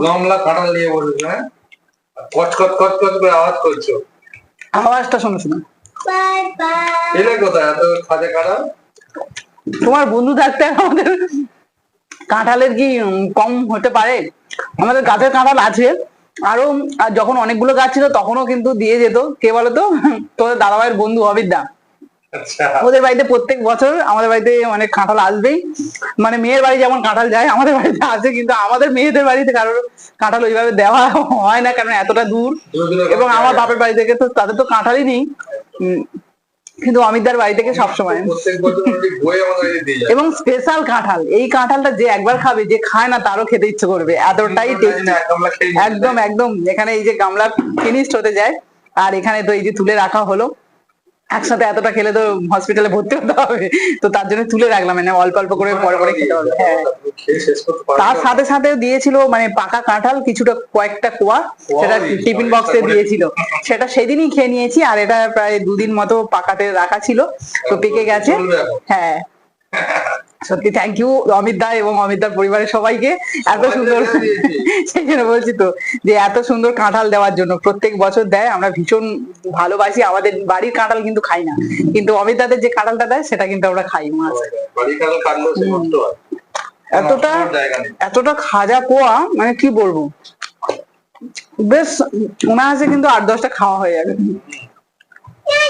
গামলা কাঁঠাল নিয়ে বসেছো, হ্যাঁ? কচকচ কচকচ করে আওয়াজ করছো। আওয়াজটা শোনো শোনো। এলে কোথায় এত খাজা কাঁঠাল? তোমার বন্ধু থাকতে আমাদের কাঁঠালের কি কম হতে পারে? আমাদের গাছের কাঁঠাল আছে আরো। আর যখন অনেকগুলো গাছ ছিল তখনও কিন্তু দিয়ে যেত। কে বলতো? তোদের দাদাভাইয়ের বন্ধু অবিদ্যা। আচ্ছা। ওদের বাড়িতে প্রত্যেক বছর আমাদের বাড়িতে অনেক কাঁঠাল আসবেই। মানে মেয়ের বাড়ি যেমন কাঁঠাল যায় আমাদের বাড়িতে আসে, কিন্তু আমাদের মেয়েদের বাড়িতে কারোর কাঁঠাল ওইভাবে দেওয়া হয় না, কারণ এতটা দূর। এবং আমার বাপের বাড়ি থেকে তো তাদের তো কাঁঠালই নেই। কিন্তু অমিতদার বাড়ি থেকে সবসময়। এবং স্পেশাল কাঁঠাল, এই কাঁঠালটা যে একবার খাবে, যে খায় না তারও খেতে ইচ্ছে করবে, এতটাই টেস্টি। একদম একদম। এখানে এই যে গামলা ফিনিশড হতে যায়, আর এখানে তো এই যে তুলে রাখা হলো। একসাথে এতটা খেলে তো হসপিটালে ভর্তি হতে হবে, তো তার জন্য তুলে রাখলাম, মানে অল্প অল্প করে পরে পরে খেতে হবে। হ্যাঁ, তার সাথে সাথে দিয়েছিল মানে পাকা কাঁঠাল কিছুটা, কয়েকটা কোয়া, সেটা টিফিন বক্সে দিয়েছিল। সেটা সেদিনই খেয়ে নিয়েছি, আর এটা প্রায় 2 দিন মতো পাকাতে রাখা ছিল, তো পেকে গেছে। হ্যাঁ, সত্যি থ্যাংক ইউ অমিত দা এবং অমিত দার পরিবারের সবাইকে এত সুন্দর, সেই জন্য বলছি তো যে এত সুন্দর কাঁঠাল দেওয়ার জন্য। প্রত্যেক বছর দেয়, আমরা ভীষণ ভালোবাসি। আমাদের বাড়ির কাঁঠাল কিন্তু খাই না, কিন্তু অমিত দাদের যে কাঁঠালটা দেয় সেটা কিন্তু আমরা খাই। এতটা এতটা খাজা কোয়া, মানে কি বলবো, বেশ অনায়াসে কিন্তু 8-10টা খাওয়া হয়ে যাবে।